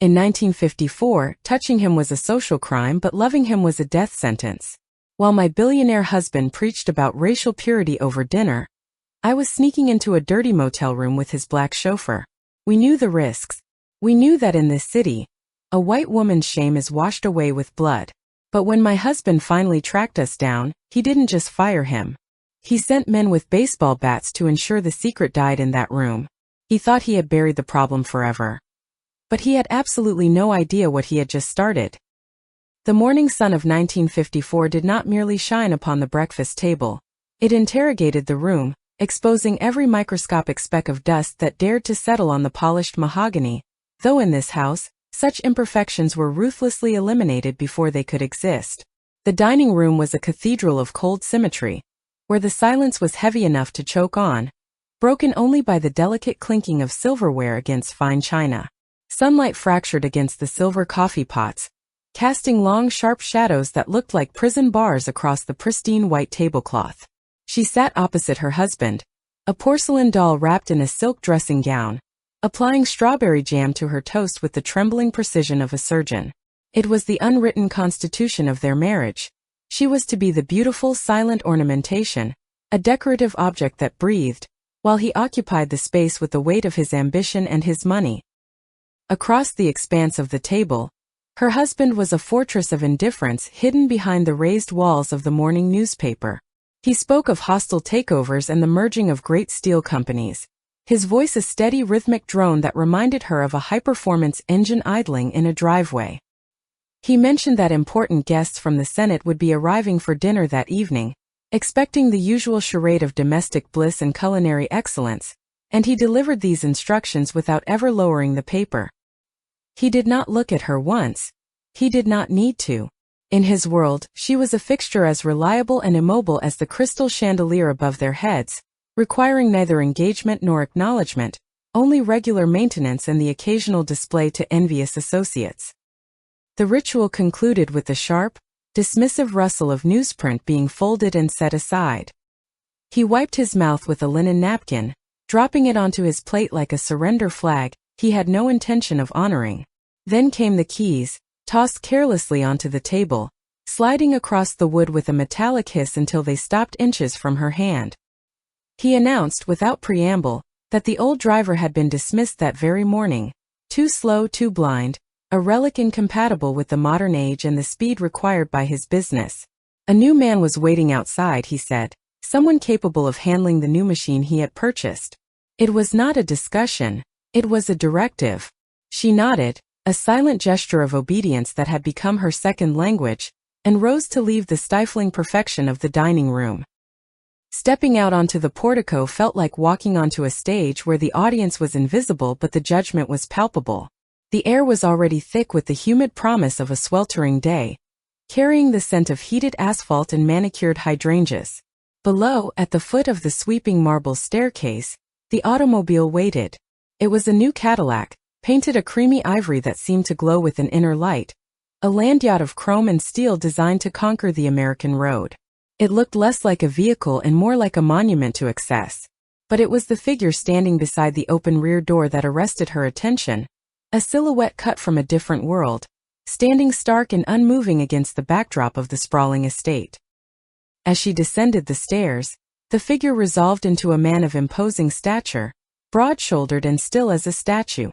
In 1954, touching him was a social crime, but loving him was a death sentence. While my billionaire husband preached about racial purity over dinner, I was sneaking into a dirty motel room with his black chauffeur. We knew the risks. We knew that in this city, a white woman's shame is washed away with blood. But when my husband finally tracked us down, he didn't just fire him. He sent men with baseball bats to ensure the secret died in that room. He thought he had buried the problem forever. But he had absolutely no idea what he had just started. The morning sun of 1954 did not merely shine upon the breakfast table. It interrogated the room, exposing every microscopic speck of dust that dared to settle on the polished mahogany, though in this house, such imperfections were ruthlessly eliminated before they could exist. The dining room was a cathedral of cold symmetry, where the silence was heavy enough to choke on, broken only by the delicate clinking of silverware against fine china. Sunlight fractured against the silver coffee pots, casting long sharp shadows that looked like prison bars across the pristine white tablecloth. She sat opposite her husband, a porcelain doll wrapped in a silk dressing gown, applying strawberry jam to her toast with the trembling precision of a surgeon. It was the unwritten constitution of their marriage. She was to be the beautiful, silent ornamentation, a decorative object that breathed, while he occupied the space with the weight of his ambition and his money. Across the expanse of the table, her husband was a fortress of indifference hidden behind the raised walls of the morning newspaper. He spoke of hostile takeovers and the merging of great steel companies, his voice a steady rhythmic drone that reminded her of a high-performance engine idling in a driveway. He mentioned that important guests from the Senate would be arriving for dinner that evening, expecting the usual charade of domestic bliss and culinary excellence, and he delivered these instructions without ever lowering the paper. He did not look at her once. He did not need to. In his world, she was a fixture as reliable and immobile as the crystal chandelier above their heads, requiring neither engagement nor acknowledgement, only regular maintenance and the occasional display to envious associates. The ritual concluded with the sharp, dismissive rustle of newsprint being folded and set aside. He wiped his mouth with a linen napkin, dropping it onto his plate like a surrender flag he had no intention of honoring. Then came the keys, tossed carelessly onto the table, sliding across the wood with a metallic hiss until they stopped inches from her hand. He announced without preamble that the old driver had been dismissed that very morning, too slow, too blind, a relic incompatible with the modern age and the speed required by his business. A new man was waiting outside, he said, someone capable of handling the new machine he had purchased. It was not a discussion, it was a directive. She nodded, a silent gesture of obedience that had become her second language, and rose to leave the stifling perfection of the dining room. Stepping out onto the portico felt like walking onto a stage where the audience was invisible but the judgment was palpable. The air was already thick with the humid promise of a sweltering day, carrying the scent of heated asphalt and manicured hydrangeas. Below, at the foot of the sweeping marble staircase, the automobile waited. It was a new Cadillac, painted a creamy ivory that seemed to glow with an inner light, a land yacht of chrome and steel designed to conquer the American road. It looked less like a vehicle and more like a monument to excess. But it was the figure standing beside the open rear door that arrested her attention, a silhouette cut from a different world, standing stark and unmoving against the backdrop of the sprawling estate. As she descended the stairs, the figure resolved into a man of imposing stature, broad-shouldered and still as a statue.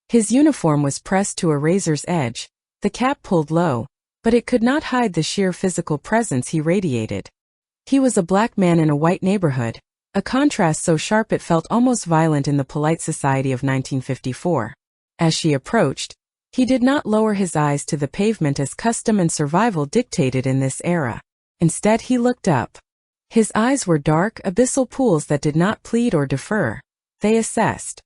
His uniform was pressed to a razor's edge, the cap pulled low, but it could not hide the sheer physical presence he radiated. He was a black man in a white neighborhood, a contrast so sharp it felt almost violent in the polite society of 1954. As she approached, he did not lower his eyes to the pavement as custom and survival dictated in this era. Instead, he looked up. His eyes were dark, abyssal pools that did not plead or defer. They assessed.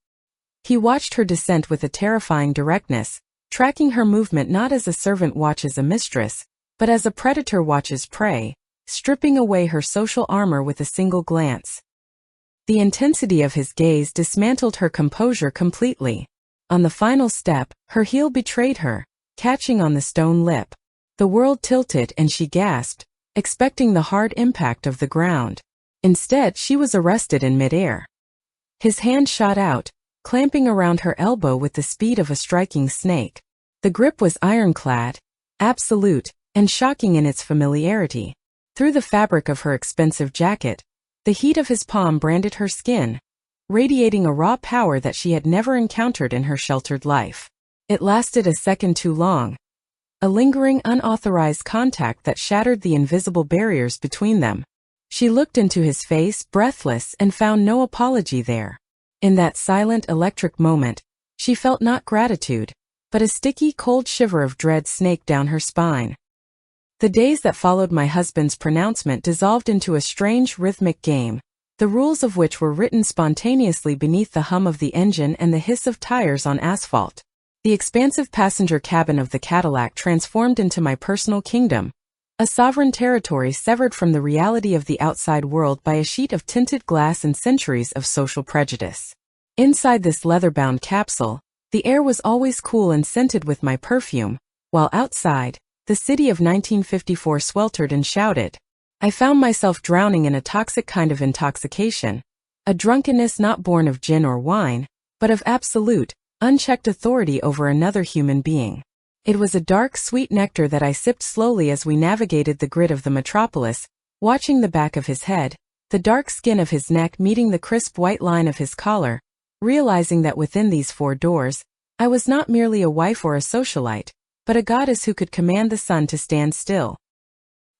He watched her descent with a terrifying directness, tracking her movement not as a servant watches a mistress, but as a predator watches prey, stripping away her social armor with a single glance. The intensity of his gaze dismantled her composure completely. On the final step, her heel betrayed her, catching on the stone lip. The world tilted and she gasped, expecting the hard impact of the ground. Instead, she was arrested in midair. His hand shot out, clamping around her elbow with the speed of a striking snake. The grip was ironclad, absolute, and shocking in its familiarity. Through the fabric of her expensive jacket, the heat of his palm branded her skin, radiating a raw power that she had never encountered in her sheltered life. It lasted a second too long. A lingering, unauthorized contact that shattered the invisible barriers between them. She looked into his face, breathless, and found no apology there. In that silent, electric moment, she felt not gratitude, but a sticky, cold shiver of dread snaked down her spine. The days that followed my husband's pronouncement dissolved into a strange, rhythmic game, the rules of which were written spontaneously beneath the hum of the engine and the hiss of tires on asphalt. The expansive passenger cabin of the Cadillac transformed into my personal kingdom, a sovereign territory severed from the reality of the outside world by a sheet of tinted glass and centuries of social prejudice. Inside this leather-bound capsule, the air was always cool and scented with my perfume, while outside, the city of 1954 sweltered and shouted. I found myself drowning in a toxic kind of intoxication, a drunkenness not born of gin or wine, but of absolute, unchecked authority over another human being. It was a dark, sweet nectar that I sipped slowly as we navigated the grid of the metropolis, watching the back of his head, the dark skin of his neck meeting the crisp white line of his collar, realizing that within these four doors, I was not merely a wife or a socialite, but a goddess who could command the sun to stand still.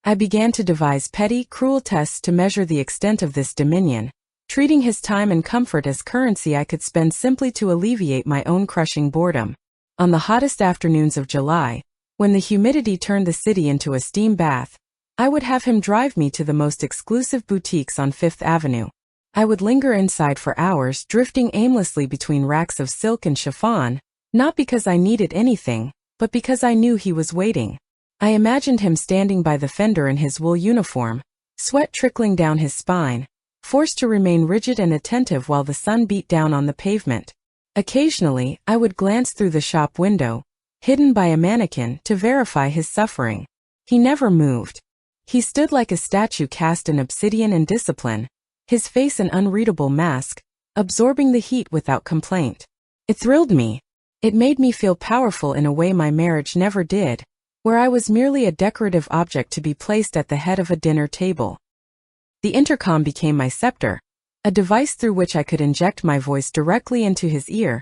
I began to devise petty, cruel tests to measure the extent of this dominion, treating his time and comfort as currency I could spend simply to alleviate my own crushing boredom. On the hottest afternoons of July, when the humidity turned the city into a steam bath, I would have him drive me to the most exclusive boutiques on Fifth Avenue. I would linger inside for hours, drifting aimlessly between racks of silk and chiffon, not because I needed anything, but because I knew he was waiting. I imagined him standing by the fender in his wool uniform, sweat trickling down his spine, forced to remain rigid and attentive while the sun beat down on the pavement. Occasionally, I would glance through the shop window, hidden by a mannequin, to verify his suffering. He never moved. He stood like a statue cast in obsidian and discipline, his face an unreadable mask, absorbing the heat without complaint. It thrilled me. It made me feel powerful in a way my marriage never did, where I was merely a decorative object to be placed at the head of a dinner table. The intercom became my scepter, a device through which I could inject my voice directly into his ear,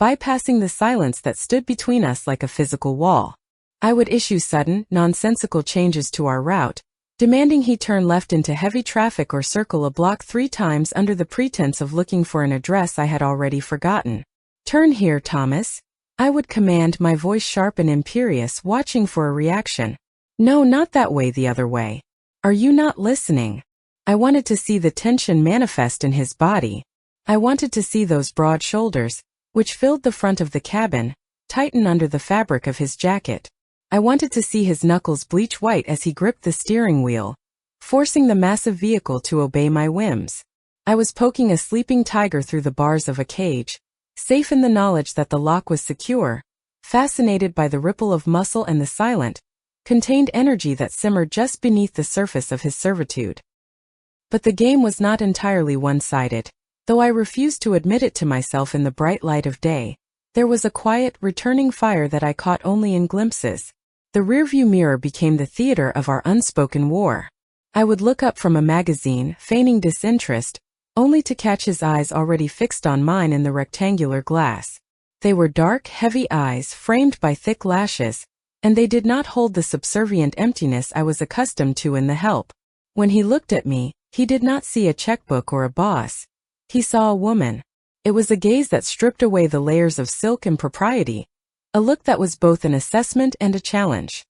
bypassing the silence that stood between us like a physical wall. I would issue sudden, nonsensical changes to our route, demanding he turn left into heavy traffic or circle a block 3 times under the pretense of looking for an address I had already forgotten. "Turn here, Thomas," I would command, my voice sharp and imperious, watching for a reaction. "No, not that way, the other way. Are you not listening?" I wanted to see the tension manifest in his body. I wanted to see those broad shoulders, which filled the front of the cabin, tighten under the fabric of his jacket. I wanted to see his knuckles bleach white as he gripped the steering wheel, forcing the massive vehicle to obey my whims. I was poking a sleeping tiger through the bars of a cage, safe in the knowledge that the lock was secure, fascinated by the ripple of muscle and the silent, contained energy that simmered just beneath the surface of his servitude. But the game was not entirely one-sided, though I refused to admit it to myself in the bright light of day. There was a quiet, returning fire that I caught only in glimpses. The rearview mirror became the theater of our unspoken war. I would look up from a magazine, feigning disinterest, only to catch his eyes already fixed on mine in the rectangular glass. They were dark, heavy eyes framed by thick lashes, and they did not hold the subservient emptiness I was accustomed to in the help. When he looked at me, he did not see a checkbook or a boss. He saw a woman. It was a gaze that stripped away the layers of silk and propriety, a look that was both an assessment and a challenge.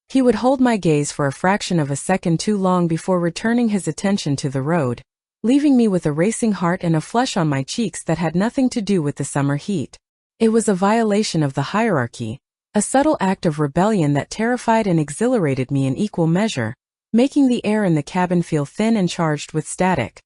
He would hold my gaze for a fraction of a second too long before returning his attention to the road, leaving me with a racing heart and a flush on my cheeks that had nothing to do with the summer heat. It was a violation of the hierarchy, a subtle act of rebellion that terrified and exhilarated me in equal measure, making the air in the cabin feel thin and charged with static.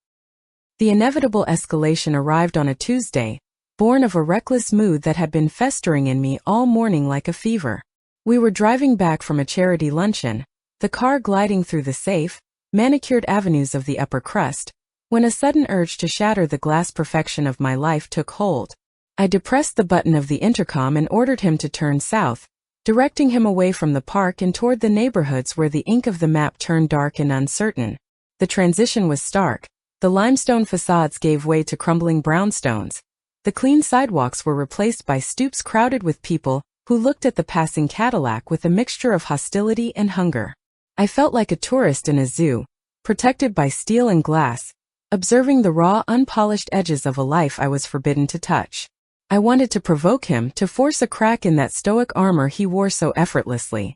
The inevitable escalation arrived on a Tuesday, born of a reckless mood that had been festering in me all morning like a fever. We were driving back from a charity luncheon, the car gliding through the safe, manicured avenues of the upper crust, when a sudden urge to shatter the glass perfection of my life took hold. I depressed the button of the intercom and ordered him to turn south, directing him away from the park and toward the neighborhoods where the ink of the map turned dark and uncertain. The transition was stark. The limestone facades gave way to crumbling brownstones. The clean sidewalks were replaced by stoops crowded with people who looked at the passing Cadillac with a mixture of hostility and hunger. I felt like a tourist in a zoo, protected by steel and glass, observing the raw, unpolished edges of a life I was forbidden to touch. I wanted to provoke him, to force a crack in that stoic armor he wore so effortlessly.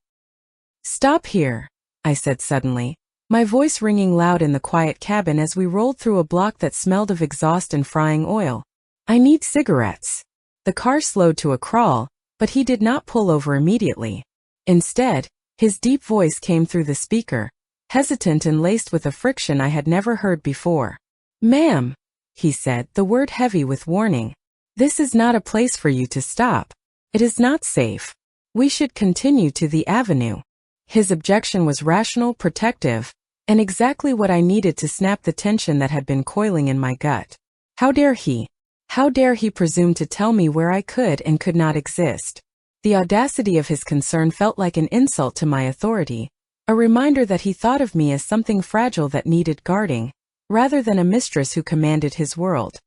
"Stop here," I said suddenly, my voice ringing loud in the quiet cabin as we rolled through a block that smelled of exhaust and frying oil. "I need cigarettes." The car slowed to a crawl, but he did not pull over immediately. Instead, his deep voice came through the speaker, hesitant and laced with a friction I had never heard before. "Ma'am," he said, the word heavy with warning. "This is not a place for you to stop. It is not safe. We should continue to the avenue." His objection was rational, protective, and exactly what I needed to snap the tension that had been coiling in my gut. How dare he? How dare he presume to tell me where I could and could not exist? The audacity of his concern felt like an insult to my authority, a reminder that he thought of me as something fragile that needed guarding, rather than a mistress who commanded his world.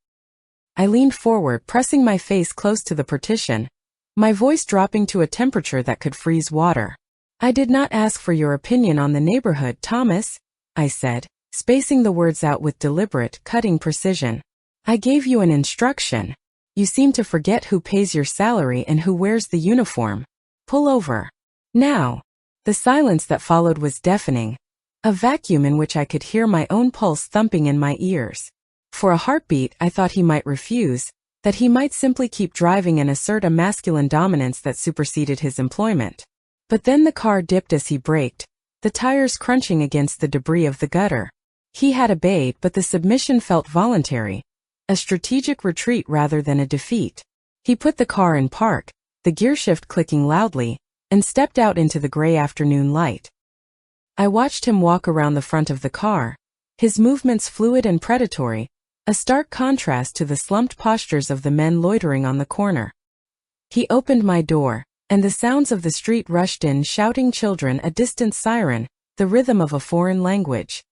I leaned forward, pressing my face close to the partition, my voice dropping to a temperature that could freeze water. "I did not ask for your opinion on the neighborhood, Thomas," I said, spacing the words out with deliberate, cutting precision. "I gave you an instruction. You seem to forget who pays your salary and who wears the uniform. Pull over. Now." The silence that followed was deafening, a vacuum in which I could hear my own pulse thumping in my ears. For a heartbeat, I thought he might refuse, that he might simply keep driving and assert a masculine dominance that superseded his employment. But then the car dipped as he braked, the tires crunching against the debris of the gutter. He had obeyed, but the submission felt voluntary, a strategic retreat rather than a defeat. He put the car in park, the gearshift clicking loudly, and stepped out into the gray afternoon light. I watched him walk around the front of the car, his movements fluid and predatory, a stark contrast to the slumped postures of the men loitering on the corner. He opened my door, and the sounds of the street rushed in, shouting children, a distant siren, the rhythm of a foreign language.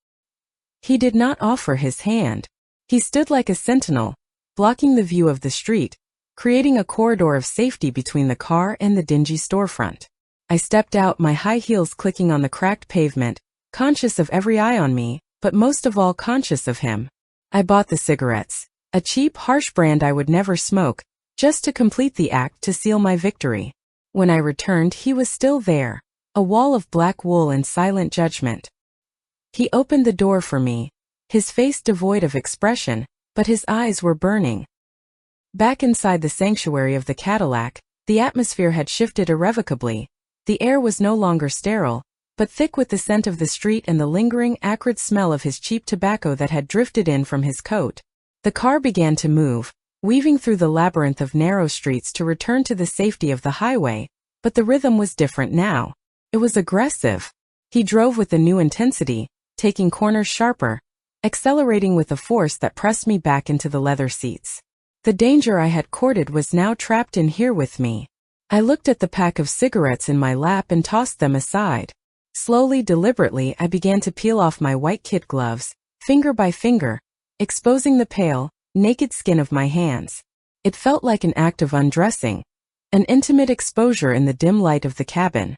He did not offer his hand. He stood like a sentinel, blocking the view of the street, creating a corridor of safety between the car and the dingy storefront. I stepped out, my high heels clicking on the cracked pavement, conscious of every eye on me, but most of all conscious of him. I bought the cigarettes, a cheap, harsh brand I would never smoke, just to complete the act, to seal my victory. When I returned, he was still there, a wall of black wool and silent judgment. He opened the door for me, his face devoid of expression, but his eyes were burning. Back inside the sanctuary of the Cadillac, the atmosphere had shifted irrevocably. The air was no longer sterile, but thick with the scent of the street and the lingering, acrid smell of his cheap tobacco that had drifted in from his coat. The car began to move, weaving through the labyrinth of narrow streets to return to the safety of the highway, but the rhythm was different now. It was aggressive. He drove with a new intensity, taking corners sharper, accelerating with a force that pressed me back into the leather seats. The danger I had courted was now trapped in here with me. I looked at the pack of cigarettes in my lap and tossed them aside. Slowly, deliberately, I began to peel off my white kid gloves, finger by finger, exposing the pale, naked skin of my hands. It felt like an act of undressing, an intimate exposure in the dim light of the cabin.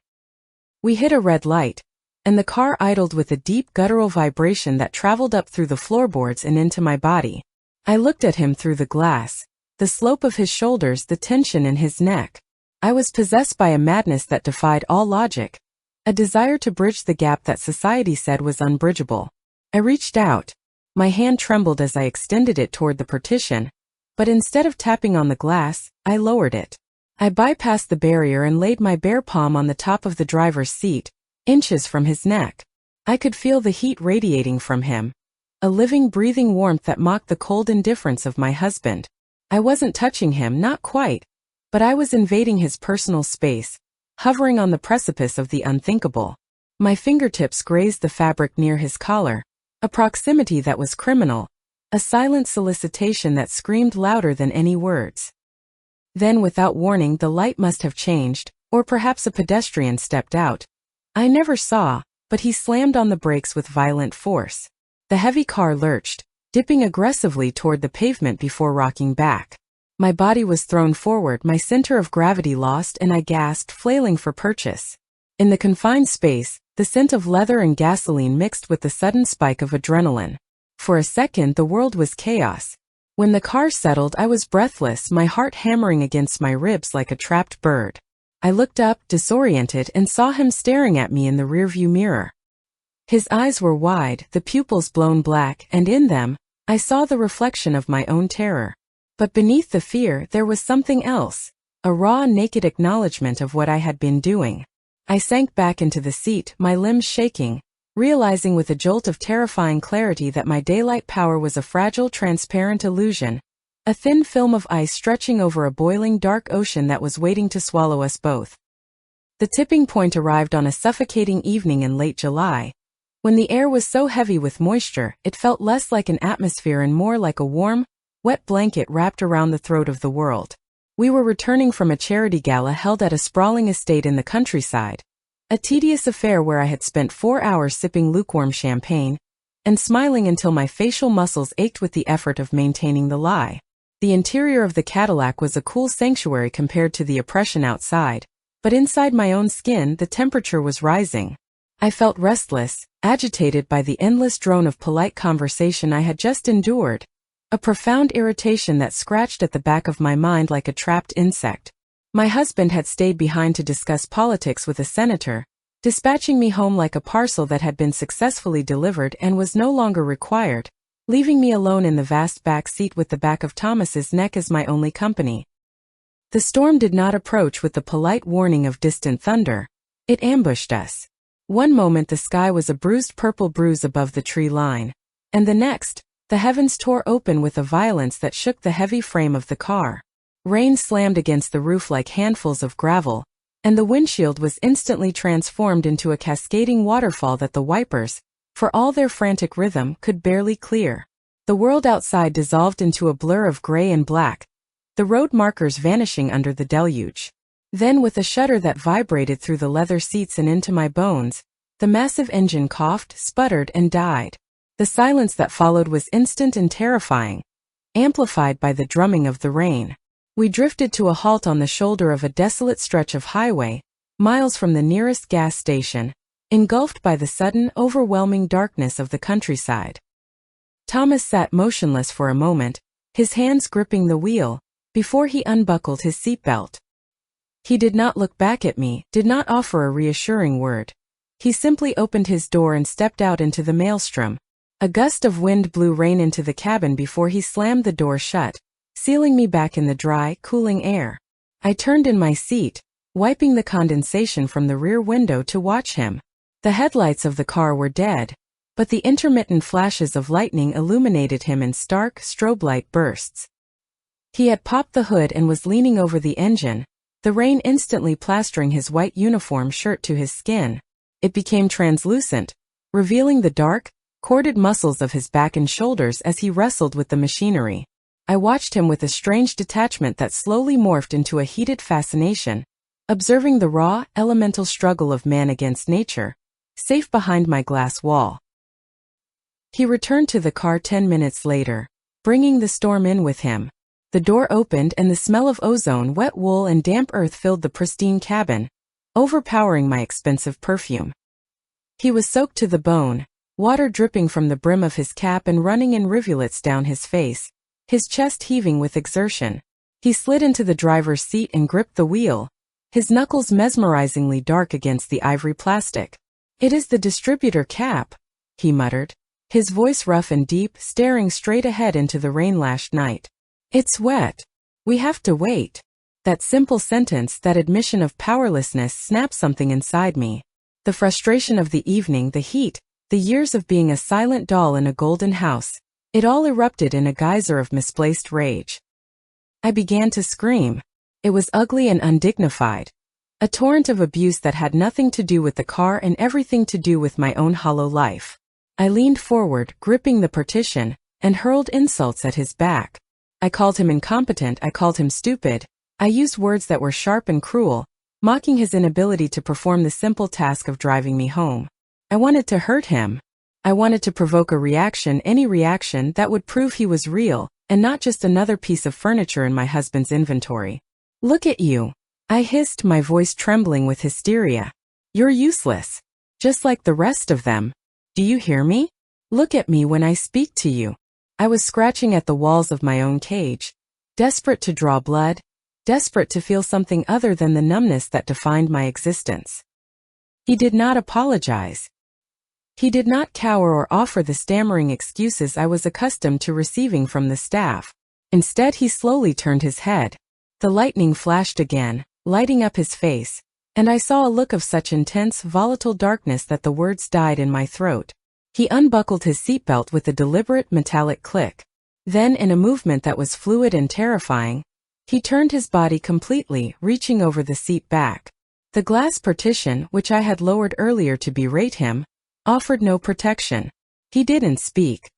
We hit a red light, and the car idled with a deep guttural vibration that traveled up through the floorboards and into my body. I looked at him through the glass, the slope of his shoulders, the tension in his neck. I was possessed by a madness that defied all logic, a desire to bridge the gap that society said was unbridgeable. I reached out. My hand trembled as I extended it toward the partition, but instead of tapping on the glass, I lowered it. I bypassed the barrier and laid my bare palm on the top of the driver's seat, inches from his neck. I could feel the heat radiating from him, a living, breathing warmth that mocked the cold indifference of my husband. I wasn't touching him, not quite, but I was invading his personal space, hovering on the precipice of the unthinkable. My fingertips grazed the fabric near his collar, a proximity that was criminal, A silent solicitation that screamed louder than any words. Then, without warning, the light must have changed, or perhaps a pedestrian stepped out. I never saw, but he slammed on the brakes with violent force. The heavy car lurched, dipping aggressively toward the pavement before rocking back. My body was thrown forward, my center of gravity lost, and I gasped, flailing for purchase. In the confined space, the scent of leather and gasoline mixed with the sudden spike of adrenaline. For a second, the world was chaos. When the car settled, I was breathless, my heart hammering against my ribs like a trapped bird. I looked up, disoriented, and saw him staring at me in the rearview mirror. His eyes were wide, the pupils blown black, and in them, I saw the reflection of my own terror. But beneath the fear, there was something else, a raw, naked acknowledgement of what I had been doing. I sank back into the seat, my limbs shaking, realizing with a jolt of terrifying clarity that my daylight power was a fragile, transparent illusion, a thin film of ice stretching over a boiling, dark ocean that was waiting to swallow us both. The tipping point arrived on a suffocating evening in late July. When the air was so heavy with moisture, it felt less like an atmosphere and more like a warm, wet blanket wrapped around the throat of the world. We were returning from a charity gala held at a sprawling estate in the countryside, a tedious affair where I had spent 4 hours sipping lukewarm champagne and smiling until my facial muscles ached with the effort of maintaining the lie. The interior of the Cadillac was a cool sanctuary compared to the oppression outside, but inside my own skin the temperature was rising. I felt restless, agitated by the endless drone of polite conversation I had just endured, a profound irritation that scratched at the back of my mind like a trapped insect. My husband had stayed behind to discuss politics with a senator, dispatching me home like a parcel that had been successfully delivered and was no longer required, leaving me alone in the vast back seat with the back of Thomas's neck as my only company. The storm did not approach with the polite warning of distant thunder. It ambushed us. One moment the sky was a bruised purple bruise above the tree line, and the next, the heavens tore open with a violence that shook the heavy frame of the car. Rain slammed against the roof like handfuls of gravel, and the windshield was instantly transformed into a cascading waterfall that the wipers, for all their frantic rhythm, could barely clear. The world outside dissolved into a blur of gray and black, the road markers vanishing under the deluge. Then, with a shudder that vibrated through the leather seats and into my bones, the massive engine coughed, sputtered, and died. The silence that followed was instant and terrifying, amplified by the drumming of the rain. We drifted to a halt on the shoulder of a desolate stretch of highway, miles from the nearest gas station, engulfed by the sudden, overwhelming darkness of the countryside. Thomas sat motionless for a moment, his hands gripping the wheel, before he unbuckled his seatbelt. He did not look back at me, did not offer a reassuring word. He simply opened his door and stepped out into the maelstrom. A gust of wind blew rain into the cabin before he slammed the door shut, sealing me back in the dry, cooling air. I turned in my seat, wiping the condensation from the rear window to watch him. The headlights of the car were dead, but the intermittent flashes of lightning illuminated him in stark, strobe-light bursts. He had popped the hood and was leaning over the engine, the rain instantly plastering his white uniform shirt to his skin. It became translucent, revealing the dark, corded muscles of his back and shoulders as he wrestled with the machinery. I watched him with a strange detachment that slowly morphed into a heated fascination, observing the raw, elemental struggle of man against nature, safe behind my glass wall. He returned to the car 10 minutes later, bringing the storm in with him. The door opened and the smell of ozone, wet wool, and damp earth filled the pristine cabin, overpowering my expensive perfume. He was soaked to the bone, water dripping from the brim of his cap and running in rivulets down his face, his chest heaving with exertion. He slid into the driver's seat and gripped the wheel, his knuckles mesmerizingly dark against the ivory plastic. "It is the distributor cap," he muttered, his voice rough and deep, staring straight ahead into the rain-lashed night. "It's wet. We have to wait." That simple sentence, that admission of powerlessness, snapped something inside me. The frustration of the evening, the heat, the years of being a silent doll in a golden house, it all erupted in a geyser of misplaced rage. I began to scream. It was ugly and undignified. A torrent of abuse that had nothing to do with the car and everything to do with my own hollow life. I leaned forward, gripping the partition, and hurled insults at his back. I called him incompetent, I called him stupid. I used words that were sharp and cruel, mocking his inability to perform the simple task of driving me home. I wanted to hurt him. I wanted to provoke a reaction, any reaction that would prove he was real, and not just another piece of furniture in my husband's inventory. "Look at you," I hissed, my voice trembling with hysteria. "You're useless. Just like the rest of them. Do you hear me? Look at me when I speak to you." I was scratching at the walls of my own cage, desperate to draw blood, desperate to feel something other than the numbness that defined my existence. He did not apologize. He did not cower or offer the stammering excuses I was accustomed to receiving from the staff. Instead, he slowly turned his head. The lightning flashed again, lighting up his face, and I saw a look of such intense, volatile darkness that the words died in my throat. He unbuckled his seatbelt with a deliberate metallic click. Then, in a movement that was fluid and terrifying, he turned his body completely, reaching over the seat back. The glass partition, which I had lowered earlier to berate him, offered no protection. He didn't speak.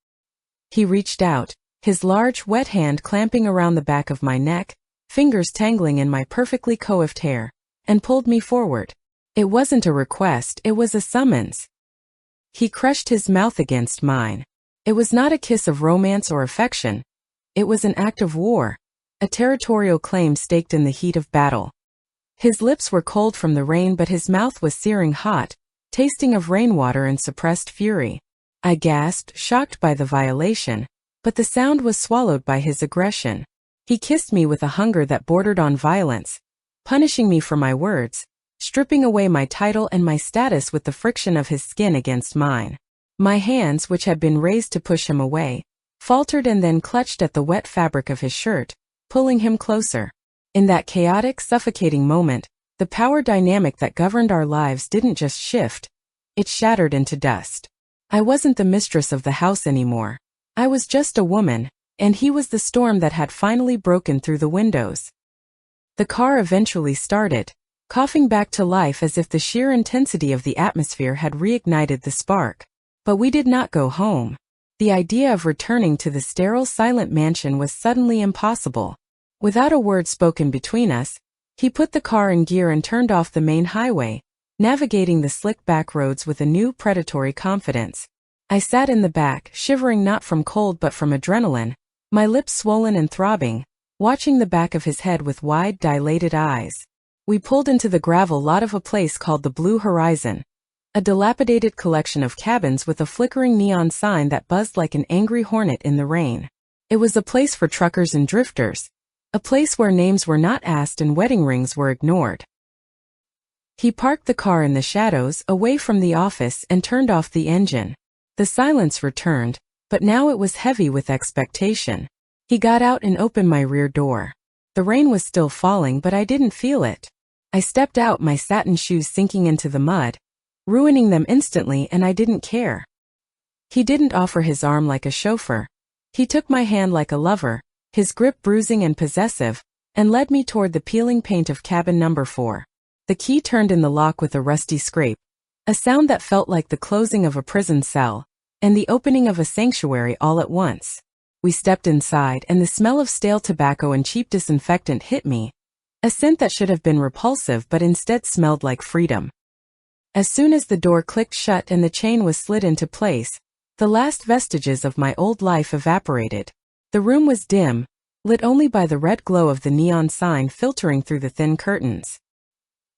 He reached out, his large, wet hand clamping around the back of my neck, fingers tangling in my perfectly coiffed hair, and pulled me forward. It wasn't a request, it was a summons. He crushed his mouth against mine. It was not a kiss of romance or affection. It was an act of war, a territorial claim staked in the heat of battle. His lips were cold from the rain, but his mouth was searing hot, tasting of rainwater and suppressed fury. I gasped, shocked by the violation, but the sound was swallowed by his aggression. He kissed me with a hunger that bordered on violence, punishing me for my words, stripping away my title and my status with the friction of his skin against mine. My hands, which had been raised to push him away, faltered and then clutched at the wet fabric of his shirt, pulling him closer. In that chaotic, suffocating moment, the power dynamic that governed our lives didn't just shift, it shattered into dust. I wasn't the mistress of the house anymore. I was just a woman, and he was the storm that had finally broken through the windows. The car eventually started, coughing back to life as if the sheer intensity of the atmosphere had reignited the spark. But we did not go home. The idea of returning to the sterile, silent mansion was suddenly impossible. Without a word spoken between us, he put the car in gear and turned off the main highway, navigating the slick back roads with a new predatory confidence. I sat in the back, shivering not from cold but from adrenaline, my lips swollen and throbbing, watching the back of his head with wide, dilated eyes. We pulled into the gravel lot of a place called the Blue Horizon, a dilapidated collection of cabins with a flickering neon sign that buzzed like an angry hornet in the rain. It was a place for truckers and drifters, a place where names were not asked and wedding rings were ignored. He parked the car in the shadows, away from the office, and turned off the engine. The silence returned, but now it was heavy with expectation. He got out and opened my rear door. The rain was still falling, but I didn't feel it. I stepped out, my satin shoes sinking into the mud, ruining them instantly, and I didn't care. He didn't offer his arm like a chauffeur. He took my hand like a lover, his grip bruising and possessive, and led me toward the peeling paint of cabin number 4. The key turned in the lock with a rusty scrape, a sound that felt like the closing of a prison cell, and the opening of a sanctuary all at once. We stepped inside, and the smell of stale tobacco and cheap disinfectant hit me, a scent that should have been repulsive but instead smelled like freedom. As soon as the door clicked shut and the chain was slid into place, the last vestiges of my old life evaporated. The room was dim, lit only by the red glow of the neon sign filtering through the thin curtains.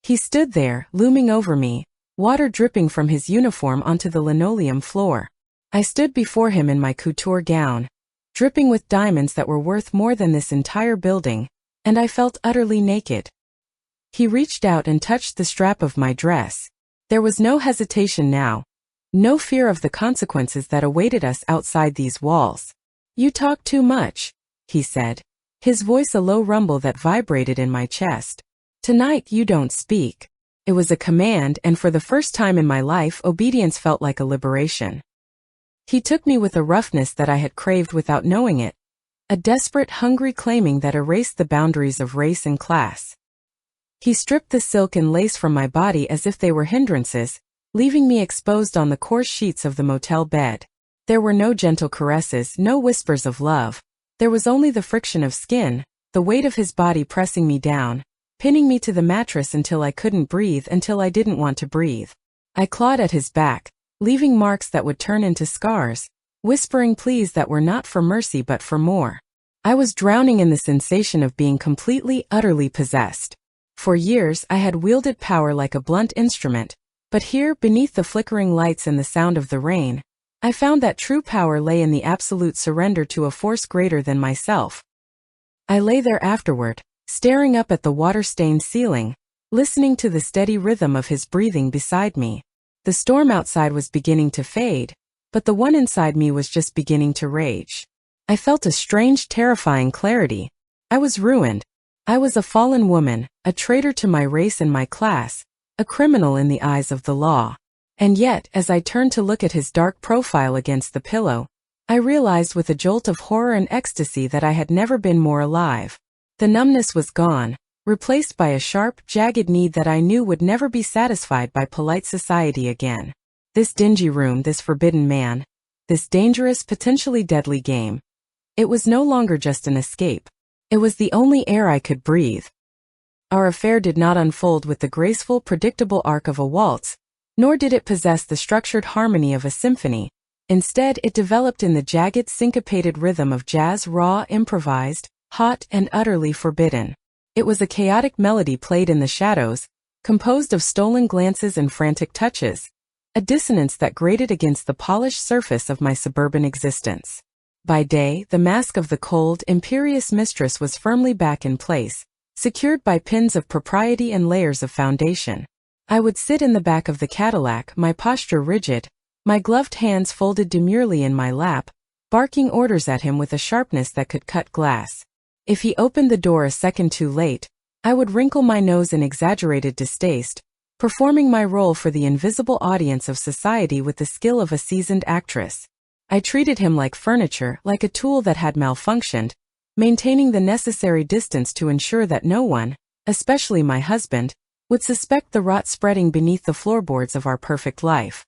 He stood there, looming over me, water dripping from his uniform onto the linoleum floor. I stood before him in my couture gown, dripping with diamonds that were worth more than this entire building, and I felt utterly naked. He reached out and touched the strap of my dress. There was no hesitation now, no fear of the consequences that awaited us outside these walls. "You talk too much," he said, his voice a low rumble that vibrated in my chest. "Tonight you don't speak." It was a command, and for the first time in my life, obedience felt like a liberation. He took me with a roughness that I had craved without knowing it, a desperate, hungry claiming that erased the boundaries of race and class. He stripped the silk and lace from my body as if they were hindrances, leaving me exposed on the coarse sheets of the motel bed. There were no gentle caresses, no whispers of love. There was only the friction of skin, the weight of his body pressing me down, pinning me to the mattress until I couldn't breathe, until I didn't want to breathe. I clawed at his back, leaving marks that would turn into scars, whispering pleas that were not for mercy but for more. I was drowning in the sensation of being completely, utterly possessed. For years I had wielded power like a blunt instrument, but here, beneath the flickering lights and the sound of the rain, I found that true power lay in the absolute surrender to a force greater than myself. I lay there afterward, staring up at the water-stained ceiling, listening to the steady rhythm of his breathing beside me. The storm outside was beginning to fade, but the one inside me was just beginning to rage. I felt a strange, terrifying clarity. I was ruined. I was a fallen woman, a traitor to my race and my class, a criminal in the eyes of the law. And yet, as I turned to look at his dark profile against the pillow, I realized with a jolt of horror and ecstasy that I had never been more alive. The numbness was gone, replaced by a sharp, jagged need that I knew would never be satisfied by polite society again. This dingy room, this forbidden man, this dangerous, potentially deadly game. It was no longer just an escape. It was the only air I could breathe. Our affair did not unfold with the graceful, predictable arc of a waltz, nor did it possess the structured harmony of a symphony. Instead, it developed in the jagged, syncopated rhythm of jazz, raw, improvised, hot, and utterly forbidden. It was a chaotic melody played in the shadows, composed of stolen glances and frantic touches, a dissonance that grated against the polished surface of my suburban existence. By day, the mask of the cold, imperious mistress was firmly back in place, secured by pins of propriety and layers of foundation. I would sit in the back of the Cadillac, my posture rigid, my gloved hands folded demurely in my lap, barking orders at him with a sharpness that could cut glass. If he opened the door a second too late, I would wrinkle my nose in exaggerated distaste, performing my role for the invisible audience of society with the skill of a seasoned actress. I treated him like furniture, like a tool that had malfunctioned, maintaining the necessary distance to ensure that no one, especially my husband, would suspect the rot spreading beneath the floorboards of our perfect life.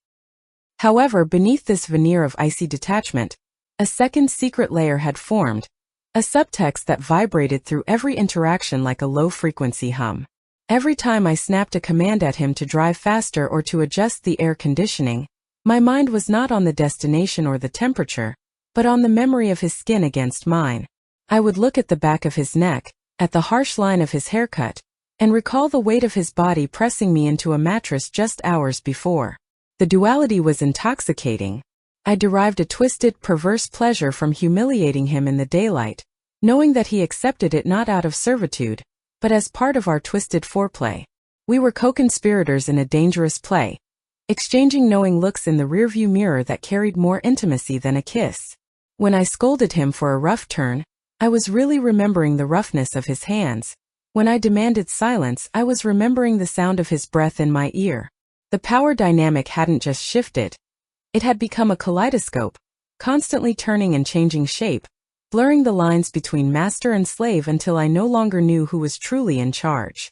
However, beneath this veneer of icy detachment, a second secret layer had formed, a subtext that vibrated through every interaction like a low-frequency hum. Every time I snapped a command at him to drive faster or to adjust the air conditioning, my mind was not on the destination or the temperature, but on the memory of his skin against mine. I would look at the back of his neck, at the harsh line of his haircut, and recall the weight of his body pressing me into a mattress just hours before. The duality was intoxicating. I derived a twisted, perverse pleasure from humiliating him in the daylight, knowing that he accepted it not out of servitude, but as part of our twisted foreplay. We were co-conspirators in a dangerous play, exchanging knowing looks in the rearview mirror that carried more intimacy than a kiss. When I scolded him for a rough turn, I was really remembering the roughness of his hands. When I demanded silence, I was remembering the sound of his breath in my ear. The power dynamic hadn't just shifted. It had become a kaleidoscope, constantly turning and changing shape, blurring the lines between master and slave until I no longer knew who was truly in charge.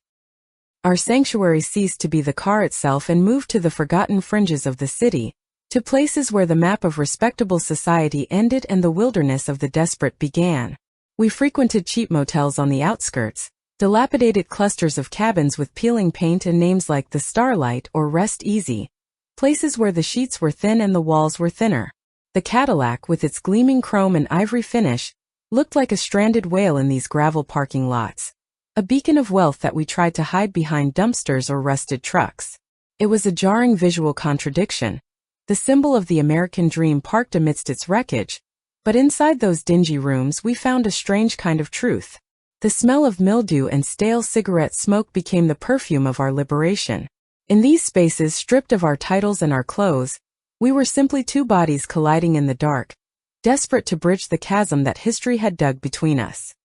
Our sanctuary ceased to be the car itself and moved to the forgotten fringes of the city, to places where the map of respectable society ended and the wilderness of the desperate began. We frequented cheap motels on the outskirts, dilapidated clusters of cabins with peeling paint and names like the Starlight or Rest Easy, places where the sheets were thin and the walls were thinner. The Cadillac, with its gleaming chrome and ivory finish, looked like a stranded whale in these gravel parking lots, a beacon of wealth that we tried to hide behind dumpsters or rusted trucks. It was a jarring visual contradiction, the symbol of the American dream parked amidst its wreckage, but inside those dingy rooms we found a strange kind of truth. The smell of mildew and stale cigarette smoke became the perfume of our liberation. In these spaces, stripped of our titles and our clothes, we were simply two bodies colliding in the dark, desperate to bridge the chasm that history had dug between us.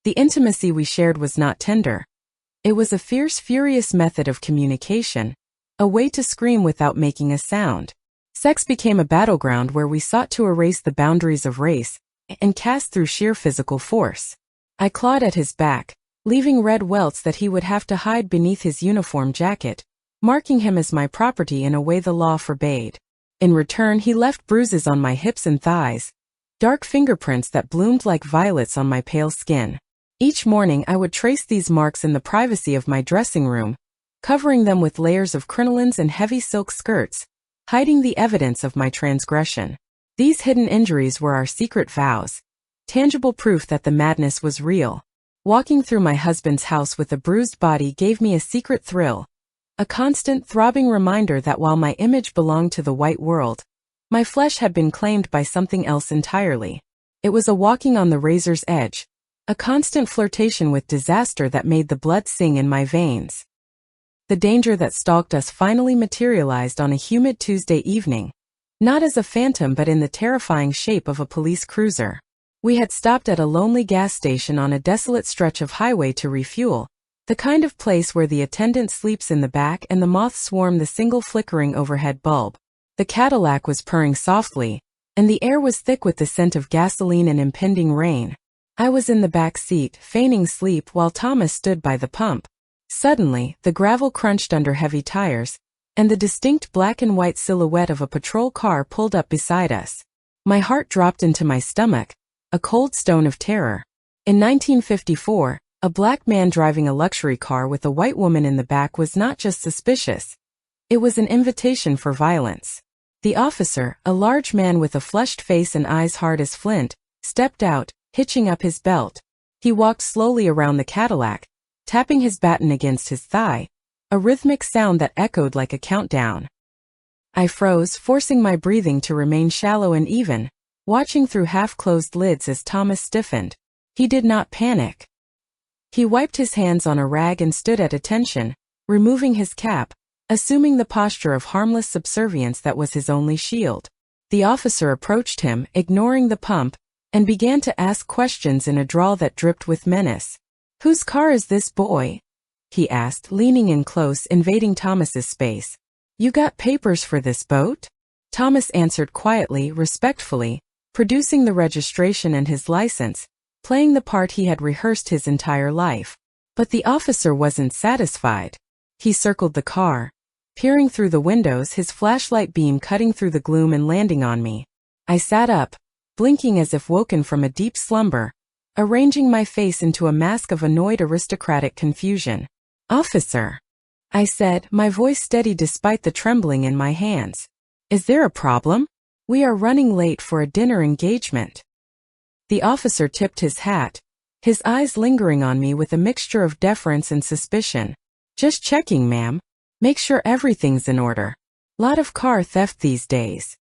The intimacy we shared was not tender. It was a fierce, furious method of communication, a way to scream without making a sound. Sex became a battleground where we sought to erase the boundaries of race and cast through sheer physical force. I clawed at his back, leaving red welts that he would have to hide beneath his uniform jacket, marking him as my property in a way the law forbade. In return, he left bruises on my hips and thighs, dark fingerprints that bloomed like violets on my pale skin. Each morning I would trace these marks in the privacy of my dressing room, covering them with layers of crinolines and heavy silk skirts, hiding the evidence of my transgression. These hidden injuries were our secret vows, tangible proof that the madness was real. Walking through my husband's house with a bruised body gave me a secret thrill, a constant throbbing reminder that while my image belonged to the white world, my flesh had been claimed by something else entirely. It was a walking on the razor's edge, a constant flirtation with disaster that made the blood sing in my veins. The danger that stalked us finally materialized on a humid Tuesday evening, not as a phantom but in the terrifying shape of a police cruiser. We had stopped at a lonely gas station on a desolate stretch of highway to refuel, the kind of place where the attendant sleeps in the back and the moths swarm the single flickering overhead bulb. The Cadillac was purring softly, and the air was thick with the scent of gasoline and impending rain. I was in the back seat, feigning sleep while Thomas stood by the pump. Suddenly, the gravel crunched under heavy tires, and the distinct black and white silhouette of a patrol car pulled up beside us. My heart dropped into my stomach, a cold stone of terror. In 1954, a black man driving a luxury car with a white woman in the back was not just suspicious. It was an invitation for violence. The officer, a large man with a flushed face and eyes hard as flint, stepped out, hitching up his belt. He walked slowly around the Cadillac, tapping his baton against his thigh, a rhythmic sound that echoed like a countdown. I froze, forcing my breathing to remain shallow and even, watching through half-closed lids as Thomas stiffened. He did not panic. He wiped his hands on a rag and stood at attention, removing his cap, assuming the posture of harmless subservience that was his only shield. The officer approached him, ignoring the pump, and began to ask questions in a drawl that dripped with menace. "Whose car is this, boy?" he asked, leaning in close, invading Thomas's space. "You got papers for this boat?" Thomas answered quietly, respectfully, producing the registration and his license, playing the part he had rehearsed his entire life. But the officer wasn't satisfied. He circled the car, peering through the windows, his flashlight beam cutting through the gloom and landing on me. I sat up, blinking as if woken from a deep slumber, arranging my face into a mask of annoyed aristocratic confusion. "Officer," I said, my voice steady despite the trembling in my hands. "Is there a problem? We are running late for a dinner engagement." The officer tipped his hat, his eyes lingering on me with a mixture of deference and suspicion. "Just checking, ma'am. Make sure everything's in order. Lot of car theft these days."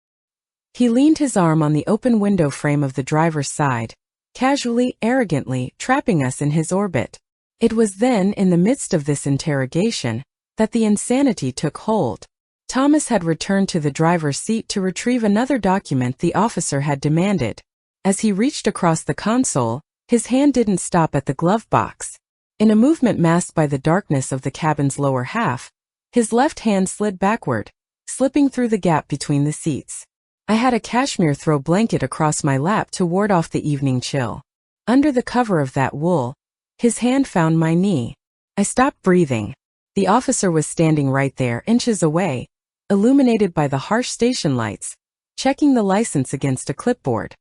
He leaned his arm on the open window frame of the driver's side, casually, arrogantly, trapping us in his orbit. It was then, in the midst of this interrogation, that the insanity took hold. Thomas had returned to the driver's seat to retrieve another document the officer had demanded. As he reached across the console, his hand didn't stop at the glove box. In a movement masked by the darkness of the cabin's lower half, his left hand slid backward, slipping through the gap between the seats. I had a cashmere throw blanket across my lap to ward off the evening chill. Under the cover of that wool, his hand found my knee. I stopped breathing. The officer was standing right there, inches away, illuminated by the harsh station lights, checking the license against a clipboard.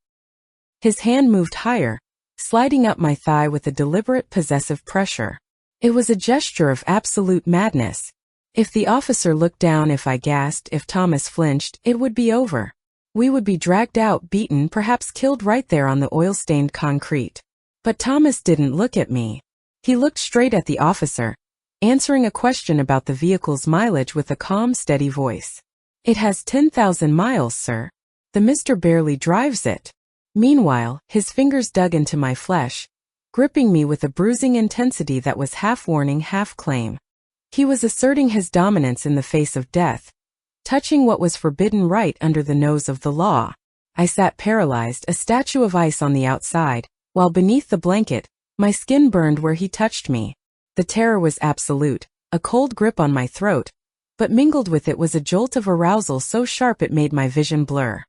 His hand moved higher, sliding up my thigh with a deliberate possessive pressure. It was a gesture of absolute madness. If the officer looked down, if I gasped, if Thomas flinched, it would be over. We would be dragged out, beaten, perhaps killed right there on the oil-stained concrete. But Thomas didn't look at me. He looked straight at the officer, answering a question about the vehicle's mileage with a calm, steady voice. "It has 10,000 miles, sir. The mister barely drives it." Meanwhile, his fingers dug into my flesh, gripping me with a bruising intensity that was half warning, half claim. He was asserting his dominance in the face of death, touching what was forbidden right under the nose of the law. I sat paralyzed, a statue of ice on the outside, while beneath the blanket, my skin burned where he touched me. The terror was absolute, a cold grip on my throat, but mingled with it was a jolt of arousal so sharp it made my vision blur.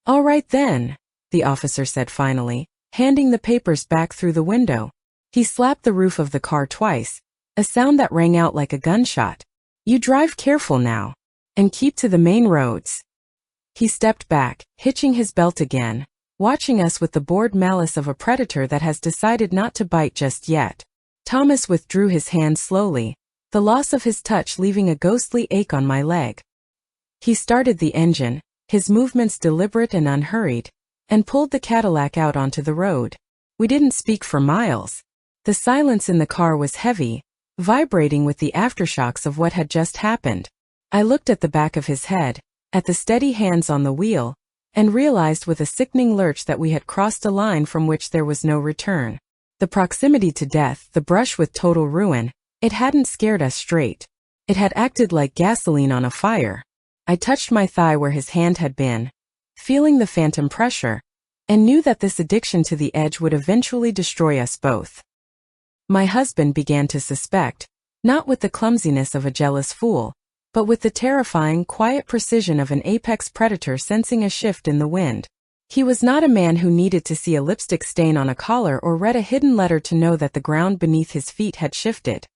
"All right then," the officer said finally, handing the papers back through the window. He slapped the roof of the car twice, a sound that rang out like a gunshot. "You drive careful now. And keep to the main roads." He stepped back, hitching his belt again, watching us with the bored malice of a predator that has decided not to bite just yet. Thomas withdrew his hand slowly, the loss of his touch leaving a ghostly ache on my leg. He started the engine, his movements deliberate and unhurried, and pulled the Cadillac out onto the road. We didn't speak for miles. The silence in the car was heavy, vibrating with the aftershocks of what had just happened. I looked at the back of his head, at the steady hands on the wheel, and realized with a sickening lurch that we had crossed a line from which there was no return. The proximity to death, the brush with total ruin, it hadn't scared us straight. It had acted like gasoline on a fire. I touched my thigh where his hand had been, feeling the phantom pressure, and knew that this addiction to the edge would eventually destroy us both. My husband began to suspect, not with the clumsiness of a jealous fool, but with the terrifying, quiet precision of an apex predator sensing a shift in the wind. He was not a man who needed to see a lipstick stain on a collar or read a hidden letter to know that the ground beneath his feet had shifted.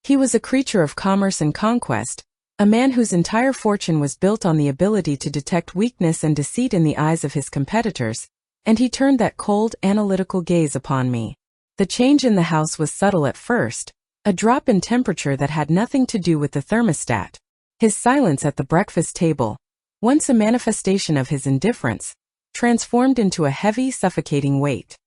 He was a creature of commerce and conquest, a man whose entire fortune was built on the ability to detect weakness and deceit in the eyes of his competitors, and he turned that cold, analytical gaze upon me. The change in the house was subtle at first, a drop in temperature that had nothing to do with the thermostat. His silence at the breakfast table, once a manifestation of his indifference, transformed into a heavy, suffocating weight.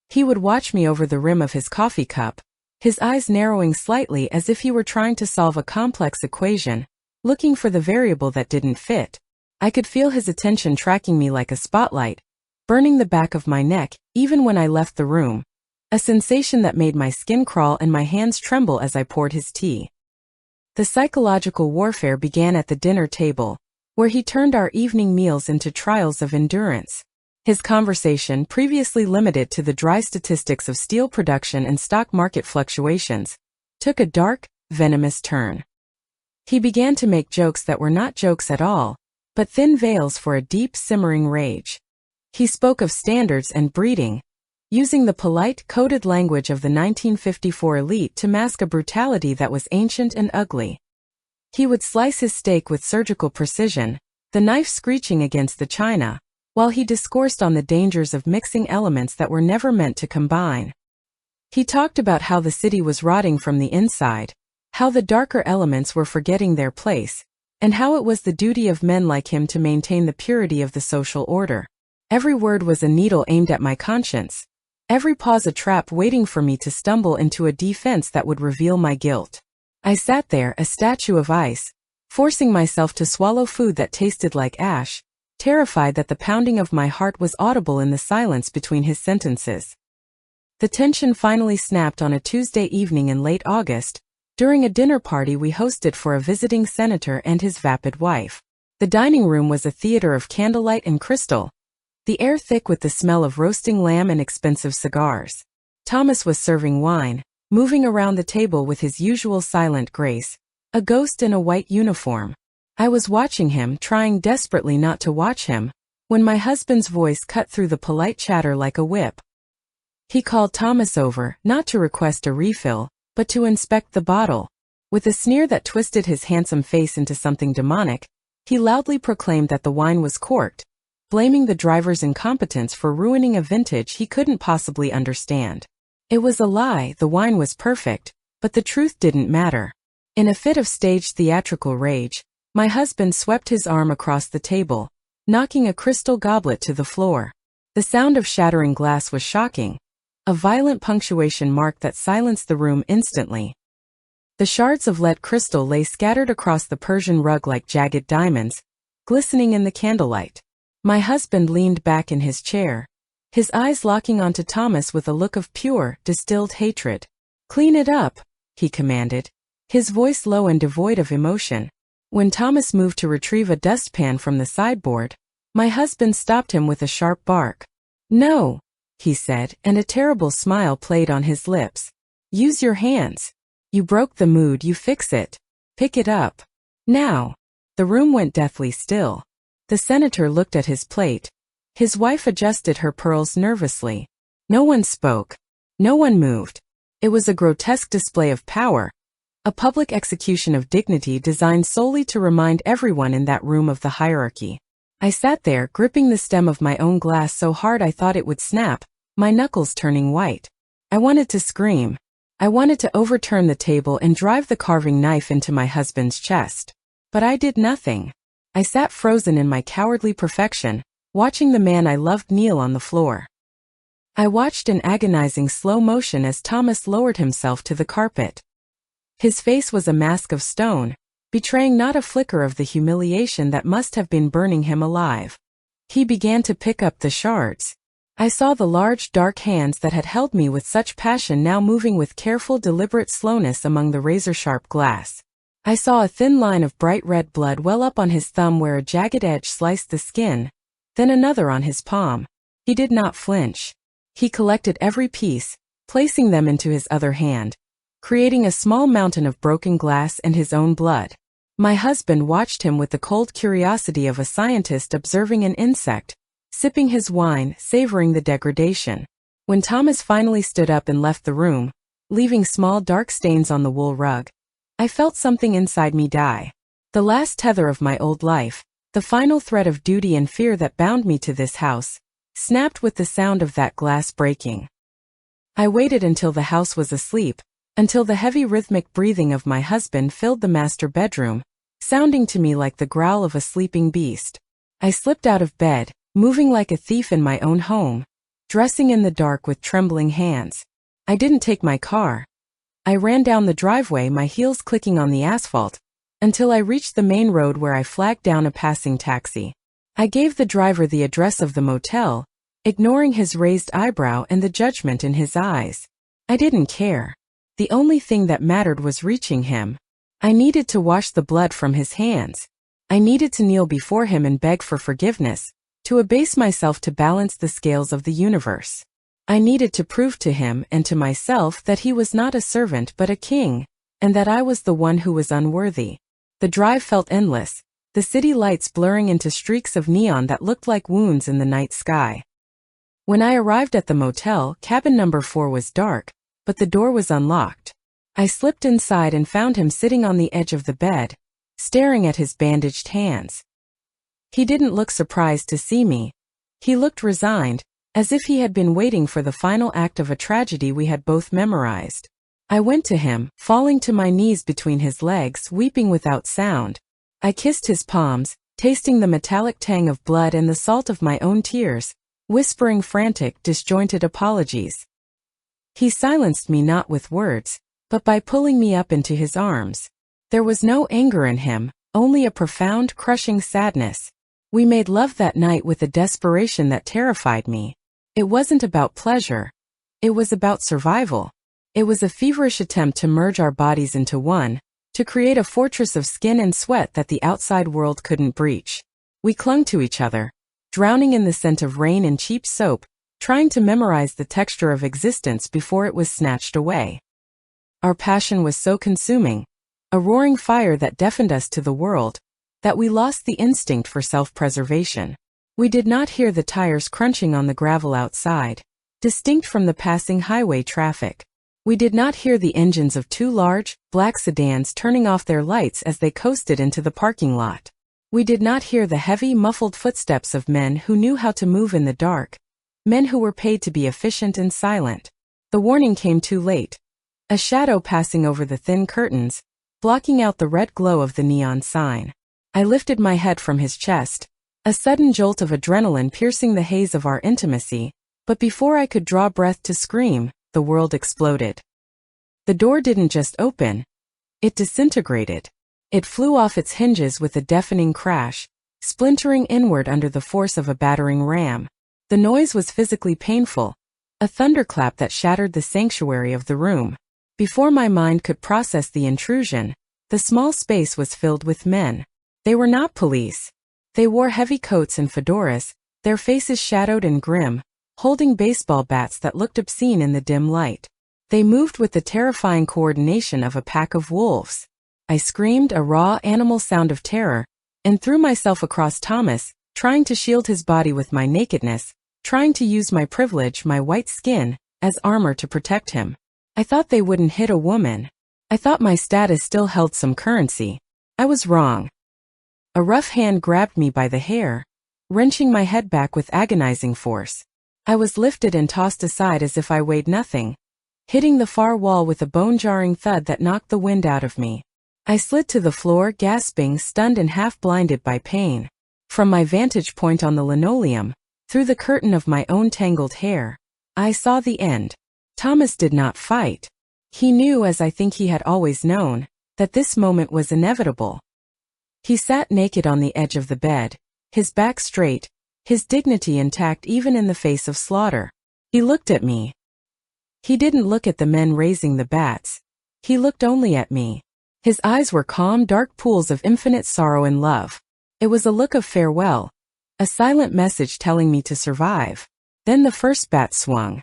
He would watch me over the rim of his coffee cup, his eyes narrowing slightly as if he were trying to solve a complex equation, looking for the variable that didn't fit. I could feel his attention tracking me like a spotlight, burning the back of my neck, even when I left the room, a sensation that made my skin crawl and my hands tremble as I poured his tea. The psychological warfare began at the dinner table, where he turned our evening meals into trials of endurance. His conversation, previously limited to the dry statistics of steel production and stock market fluctuations, took a dark, venomous turn. He began to make jokes that were not jokes at all, but thin veils for a deep, simmering rage. He spoke of standards and breeding, using the polite, coded language of the 1954 elite to mask a brutality that was ancient and ugly. He would slice his steak with surgical precision, the knife screeching against the china, while he discoursed on the dangers of mixing elements that were never meant to combine. He talked about how the city was rotting from the inside, how the darker elements were forgetting their place, and how it was the duty of men like him to maintain the purity of the social order. Every word was a needle aimed at my conscience. Every pause a trap waiting for me to stumble into a defense that would reveal my guilt. I sat there, a statue of ice, forcing myself to swallow food that tasted like ash, terrified that the pounding of my heart was audible in the silence between his sentences. The tension finally snapped on a Tuesday evening in late August, during a dinner party we hosted for a visiting senator and his vapid wife. The dining room was a theater of candlelight and crystal, the air thick with the smell of roasting lamb and expensive cigars. Thomas was serving wine, moving around the table with his usual silent grace, a ghost in a white uniform. I was watching him, trying desperately not to watch him, when my husband's voice cut through the polite chatter like a whip. He called Thomas over, not to request a refill, but to inspect the bottle. With a sneer that twisted his handsome face into something demonic, he loudly proclaimed that the wine was corked, blaming the driver's incompetence for ruining a vintage he couldn't possibly understand. It was a lie, the wine was perfect, but the truth didn't matter. In a fit of staged theatrical rage, my husband swept his arm across the table, knocking a crystal goblet to the floor. The sound of shattering glass was shocking, a violent punctuation mark that silenced the room instantly. The shards of lead crystal lay scattered across the Persian rug like jagged diamonds, glistening in the candlelight. My husband leaned back in his chair, his eyes locking onto Thomas with a look of pure, distilled hatred. "Clean it up," he commanded, his voice low and devoid of emotion. When Thomas moved to retrieve a dustpan from the sideboard, my husband stopped him with a sharp bark. "No," he said, and a terrible smile played on his lips. "Use your hands. You broke the mood, you fix it. Pick it up. Now." The room went deathly still. The senator looked at his plate. His wife adjusted her pearls nervously. No one spoke. No one moved. It was a grotesque display of power, a public execution of dignity designed solely to remind everyone in that room of the hierarchy. I sat there, gripping the stem of my own glass so hard I thought it would snap, my knuckles turning white. I wanted to scream. I wanted to overturn the table and drive the carving knife into my husband's chest. But I did nothing. I sat frozen in my cowardly perfection, watching the man I loved kneel on the floor. I watched in agonizing slow motion as Thomas lowered himself to the carpet. His face was a mask of stone, betraying not a flicker of the humiliation that must have been burning him alive. He began to pick up the shards. I saw the large, dark hands that had held me with such passion now moving with careful, deliberate slowness among the razor-sharp glass. I saw a thin line of bright red blood well up on his thumb where a jagged edge sliced the skin, then another on his palm. He did not flinch. He collected every piece, placing them into his other hand, creating a small mountain of broken glass and his own blood. My husband watched him with the cold curiosity of a scientist observing an insect, sipping his wine, savoring the degradation. When Thomas finally stood up and left the room, leaving small dark stains on the wool rug, I felt something inside me die. The last tether of my old life, the final thread of duty and fear that bound me to this house, snapped with the sound of that glass breaking. I waited until the house was asleep, until the heavy rhythmic breathing of my husband filled the master bedroom, sounding to me like the growl of a sleeping beast. I slipped out of bed, moving like a thief in my own home, dressing in the dark with trembling hands. I didn't take my car. I ran down the driveway, my heels clicking on the asphalt, until I reached the main road where I flagged down a passing taxi. I gave the driver the address of the motel, ignoring his raised eyebrow and the judgment in his eyes. I didn't care. The only thing that mattered was reaching him. I needed to wash the blood from his hands. I needed to kneel before him and beg for forgiveness, to abase myself to balance the scales of the universe. I needed to prove to him and to myself that he was not a servant but a king, and that I was the one who was unworthy. The drive felt endless, the city lights blurring into streaks of neon that looked like wounds in the night sky. When I arrived at the motel, cabin number 4 was dark, but the door was unlocked. I slipped inside and found him sitting on the edge of the bed, staring at his bandaged hands. He didn't look surprised to see me. He looked resigned, as if he had been waiting for the final act of a tragedy we had both memorized. I went to him, falling to my knees between his legs, weeping without sound. I kissed his palms, tasting the metallic tang of blood and the salt of my own tears, whispering frantic, disjointed apologies. He silenced me not with words, but by pulling me up into his arms. There was no anger in him, only a profound, crushing sadness. We made love that night with a desperation that terrified me. It wasn't about pleasure. It was about survival. It was a feverish attempt to merge our bodies into one, to create a fortress of skin and sweat that the outside world couldn't breach. We clung to each other, drowning in the scent of rain and cheap soap, trying to memorize the texture of existence before it was snatched away. Our passion was so consuming, a roaring fire that deafened us to the world, that we lost the instinct for self-preservation. We did not hear the tires crunching on the gravel outside, distinct from the passing highway traffic. We did not hear the engines of 2 large, black sedans turning off their lights as they coasted into the parking lot. We did not hear the heavy, muffled footsteps of men who knew how to move in the dark, men who were paid to be efficient and silent. The warning came too late. A shadow passing over the thin curtains, blocking out the red glow of the neon sign. I lifted my head from his chest, a sudden jolt of adrenaline piercing the haze of our intimacy, but before I could draw breath to scream, the world exploded. The door didn't just open, it disintegrated. It flew off its hinges with a deafening crash, splintering inward under the force of a battering ram. The noise was physically painful, a thunderclap that shattered the sanctuary of the room. Before my mind could process the intrusion, the small space was filled with men. They were not police. They wore heavy coats and fedoras, their faces shadowed and grim, holding baseball bats that looked obscene in the dim light. They moved with the terrifying coordination of a pack of wolves. I screamed a raw animal sound of terror, and threw myself across Thomas, trying to shield his body with my nakedness, trying to use my privilege, my white skin, as armor to protect him. I thought they wouldn't hit a woman. I thought my status still held some currency. I was wrong. A rough hand grabbed me by the hair, wrenching my head back with agonizing force. I was lifted and tossed aside as if I weighed nothing, hitting the far wall with a bone-jarring thud that knocked the wind out of me. I slid to the floor, gasping, stunned and half-blinded by pain. From my vantage point on the linoleum, through the curtain of my own tangled hair, I saw the end. Thomas did not fight. He knew, as I think he had always known, that this moment was inevitable. He sat naked on the edge of the bed, his back straight, his dignity intact even in the face of slaughter. He looked at me. He didn't look at the men raising the bats. He looked only at me. His eyes were calm, dark pools of infinite sorrow and love. It was a look of farewell, a silent message telling me to survive. Then the first bat swung.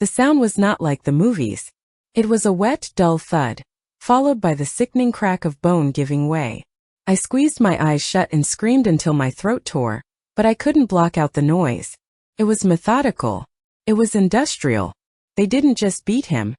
The sound was not like the movies. It was a wet, dull thud, followed by the sickening crack of bone giving way. I squeezed my eyes shut and screamed until my throat tore, but I couldn't block out the noise. It was methodical. It was industrial. They didn't just beat him.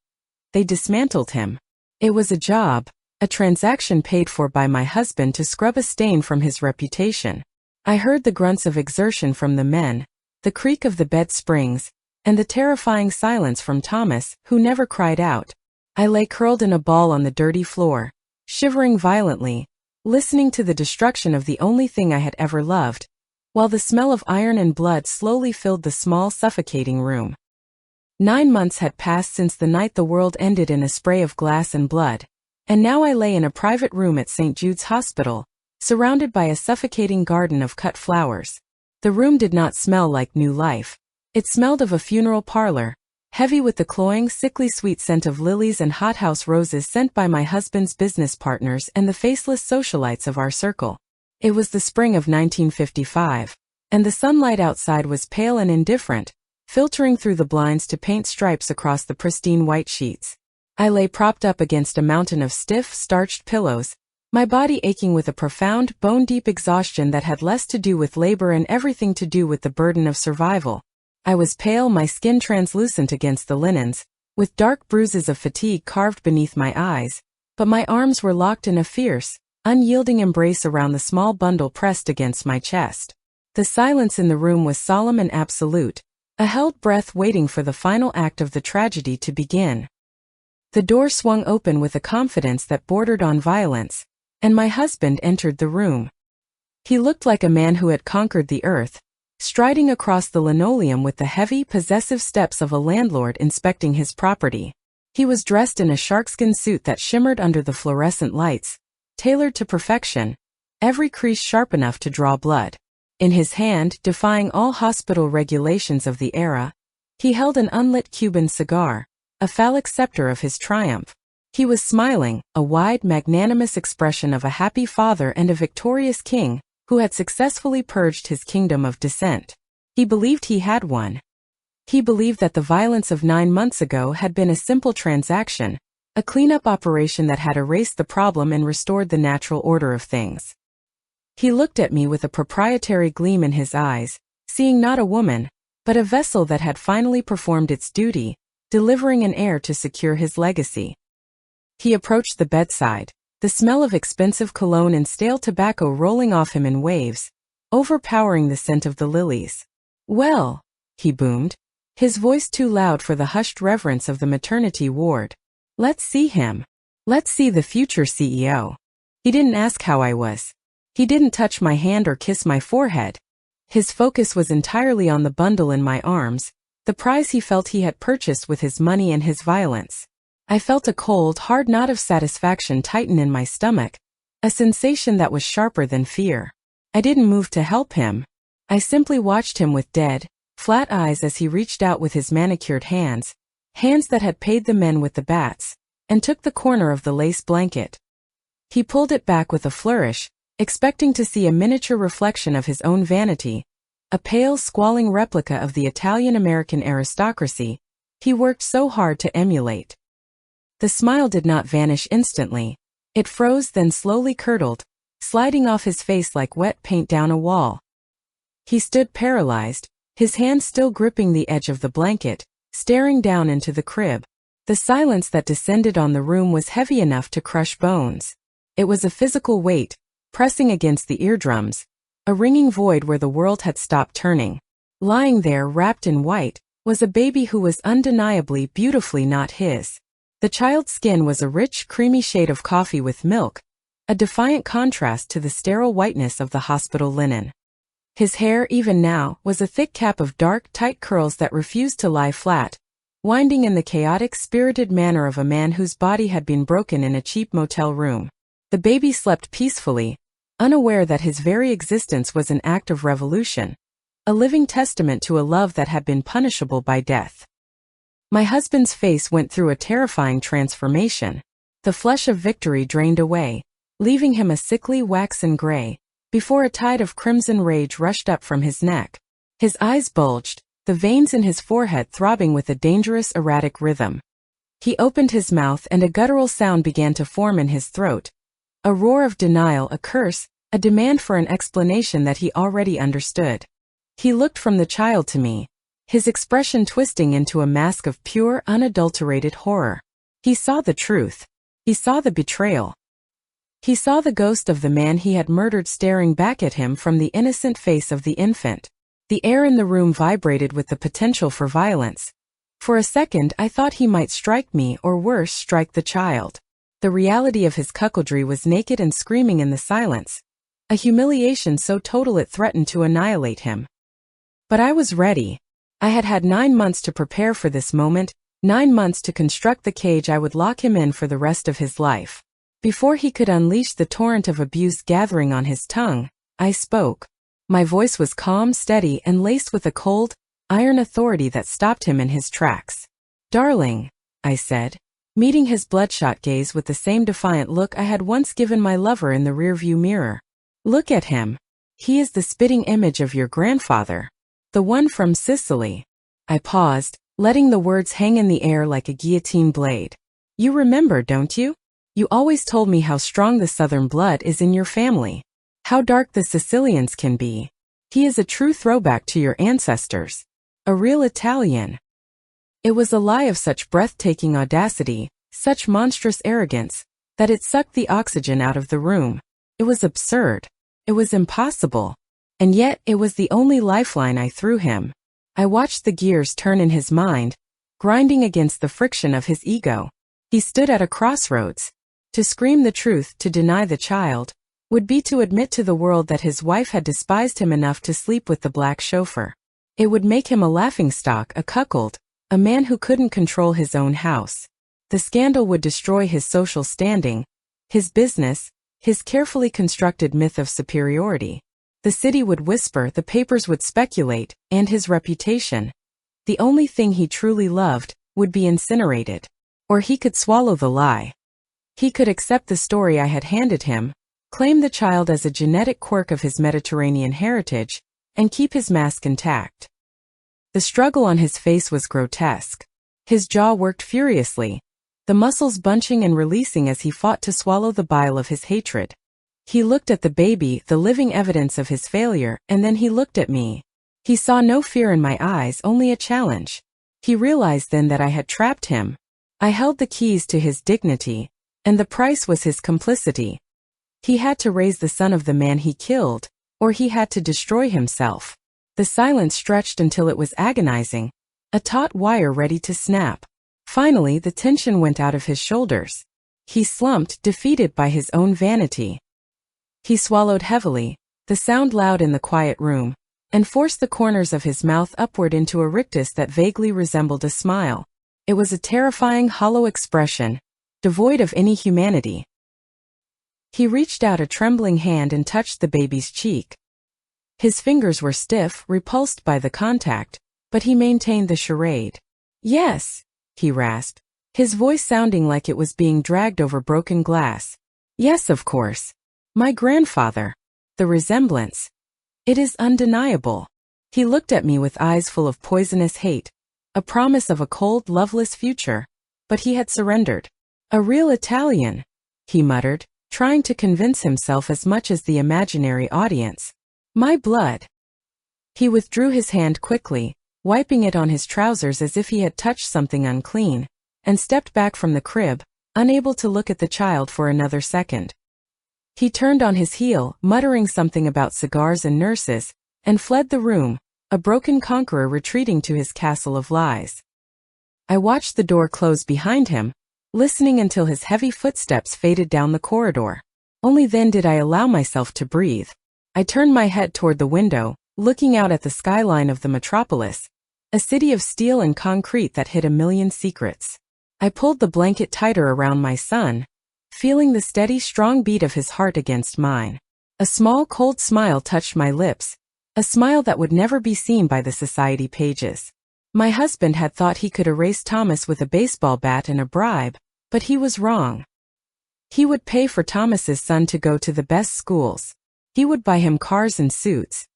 They dismantled him. It was a job, a transaction paid for by my husband to scrub a stain from his reputation. I heard the grunts of exertion from the men, the creak of the bed springs, and the terrifying silence from Thomas, who never cried out. I lay curled in a ball on the dirty floor, shivering violently, listening to the destruction of the only thing I had ever loved, while the smell of iron and blood slowly filled the small, suffocating room. 9 months had passed since the night the world ended in a spray of glass and blood, and now I lay in a private room at St. Jude's Hospital, surrounded by a suffocating garden of cut flowers. The room did not smell like new life. It smelled of a funeral parlor, heavy with the cloying, sickly sweet scent of lilies and hothouse roses sent by my husband's business partners and the faceless socialites of our circle. It was the spring of 1955, and the sunlight outside was pale and indifferent, filtering through the blinds to paint stripes across the pristine white sheets. I lay propped up against a mountain of stiff, starched pillows, my body aching with a profound, bone-deep exhaustion that had less to do with labor and everything to do with the burden of survival. I was pale, my skin translucent against the linens, with dark bruises of fatigue carved beneath my eyes, but my arms were locked in a fierce, unyielding embrace around the small bundle pressed against my chest. The silence in the room was solemn and absolute, a held breath waiting for the final act of the tragedy to begin. The door swung open with a confidence that bordered on violence, and my husband entered the room. He looked like a man who had conquered the earth, striding across the linoleum with the heavy, possessive steps of a landlord inspecting his property. He was dressed in a sharkskin suit that shimmered under the fluorescent lights, tailored to perfection, every crease sharp enough to draw blood. In his hand, defying all hospital regulations of the era, he held an unlit Cuban cigar, a phallic scepter of his triumph. He was smiling, a wide, magnanimous expression of a happy father and a victorious king, who had successfully purged his kingdom of dissent. He believed he had won. He believed that the violence of 9 months ago had been a simple transaction, a cleanup operation that had erased the problem and restored the natural order of things. He looked at me with a proprietary gleam in his eyes, seeing not a woman, but a vessel that had finally performed its duty, delivering an heir to secure his legacy. He approached the bedside, the smell of expensive cologne and stale tobacco rolling off him in waves, overpowering the scent of the lilies. "Well," he boomed, his voice too loud for the hushed reverence of the maternity ward. "Let's see him. Let's see the future CEO." He didn't ask how I was. He didn't touch my hand or kiss my forehead. His focus was entirely on the bundle in my arms, the prize he felt he had purchased with his money and his violence. I felt a cold, hard knot of satisfaction tighten in my stomach, a sensation that was sharper than fear. I didn't move to help him. I simply watched him with dead, flat eyes as he reached out with his manicured hands, hands that had paid the men with the bats, and took the corner of the lace blanket. He pulled it back with a flourish, expecting to see a miniature reflection of his own vanity, a pale, squalling replica of the Italian-American aristocracy he worked so hard to emulate. The smile did not vanish instantly. It froze, then slowly curdled, sliding off his face like wet paint down a wall. He stood paralyzed, his hand still gripping the edge of the blanket, staring down into the crib. The silence that descended on the room was heavy enough to crush bones. It was a physical weight, pressing against the eardrums, a ringing void where the world had stopped turning. Lying there wrapped in white was a baby who was undeniably beautifully not his. The child's skin was a rich, creamy shade of coffee with milk, a defiant contrast to the sterile whiteness of the hospital linen. His hair, even now, was a thick cap of dark, tight curls that refused to lie flat, winding in the chaotic, spirited manner of a man whose body had been broken in a cheap motel room. The baby slept peacefully, unaware that his very existence was an act of revolution, a living testament to a love that had been punishable by death. My husband's face went through a terrifying transformation. The flush of victory drained away, leaving him a sickly waxen gray, before a tide of crimson rage rushed up from his neck. His eyes bulged, the veins in his forehead throbbing with a dangerous erratic rhythm. He opened his mouth and a guttural sound began to form in his throat. A roar of denial, a curse, a demand for an explanation that he already understood. He looked from the child to me, his expression twisting into a mask of pure, unadulterated horror. He saw the truth. He saw the betrayal. He saw the ghost of the man he had murdered staring back at him from the innocent face of the infant. The air in the room vibrated with the potential for violence. For a second I thought he might strike me or worse strike the child. The reality of his cuckoldry was naked and screaming in the silence, a humiliation so total it threatened to annihilate him. But I was ready. I had had 9 months to prepare for this moment, 9 months to construct the cage I would lock him in for the rest of his life. Before he could unleash the torrent of abuse gathering on his tongue, I spoke. My voice was calm, steady, and laced with a cold, iron authority that stopped him in his tracks. "Darling," I said, meeting his bloodshot gaze with the same defiant look I had once given my lover in the rearview mirror. "Look at him. He is the spitting image of your grandfather. The one from Sicily." I paused, letting the words hang in the air like a guillotine blade. "You remember, don't you? You always told me how strong the Southern blood is in your family. How dark the Sicilians can be. He is a true throwback to your ancestors. A real Italian." It was a lie of such breathtaking audacity, such monstrous arrogance, that it sucked the oxygen out of the room. It was absurd. It was impossible. And yet it was the only lifeline I threw him. I watched the gears turn in his mind, grinding against the friction of his ego. He stood at a crossroads. To scream the truth, to deny the child, would be to admit to the world that his wife had despised him enough to sleep with the black chauffeur. It would make him a laughingstock, a cuckold, a man who couldn't control his own house. The scandal would destroy his social standing, his business, his carefully constructed myth of superiority. The city would whisper, the papers would speculate, and his reputation, the only thing he truly loved, would be incinerated. Or he could swallow the lie. He could accept the story I had handed him, claim the child as a genetic quirk of his Mediterranean heritage, and keep his mask intact. The struggle on his face was grotesque. His jaw worked furiously, the muscles bunching and releasing as he fought to swallow the bile of his hatred. He looked at the baby, the living evidence of his failure, and then he looked at me. He saw no fear in my eyes, only a challenge. He realized then that I had trapped him. I held the keys to his dignity, and the price was his complicity. He had to raise the son of the man he killed, or he had to destroy himself. The silence stretched until it was agonizing, a taut wire ready to snap. Finally, the tension went out of his shoulders. He slumped, defeated by his own vanity. He swallowed heavily, the sound loud in the quiet room, and forced the corners of his mouth upward into a rictus that vaguely resembled a smile. It was a terrifying, hollow expression, devoid of any humanity. He reached out a trembling hand and touched the baby's cheek. His fingers were stiff, repulsed by the contact, but he maintained the charade. "Yes," he rasped, his voice sounding like it was being dragged over broken glass. "Yes, of course. My grandfather. The resemblance. It is undeniable." He looked at me with eyes full of poisonous hate, a promise of a cold, loveless future, but he had surrendered. "A real Italian," he muttered, trying to convince himself as much as the imaginary audience. "My blood." He withdrew his hand quickly, wiping it on his trousers as if he had touched something unclean, and stepped back from the crib, unable to look at the child for another second. He turned on his heel, muttering something about cigars and nurses, and fled the room, a broken conqueror retreating to his castle of lies. I watched the door close behind him, listening until his heavy footsteps faded down the corridor. Only then did I allow myself to breathe. I turned my head toward the window, looking out at the skyline of the metropolis, a city of steel and concrete that hid a million secrets. I pulled the blanket tighter around my son, feeling the steady, strong beat of his heart against mine. A small, cold smile touched my lips, a smile that would never be seen by the society pages. My husband had thought he could erase Thomas with a baseball bat and a bribe, but he was wrong. He would pay for Thomas's son to go to the best schools. He would buy him cars and suits.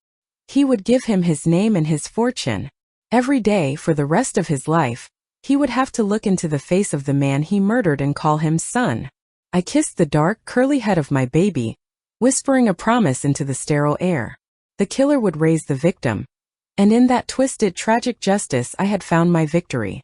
He would give him his name and his fortune. Every day, for the rest of his life, he would have to look into the face of the man he murdered and call him son. I kissed the dark, curly head of my baby, whispering a promise into the sterile air. The killer would raise the victim, and in that twisted, tragic justice I had found my victory.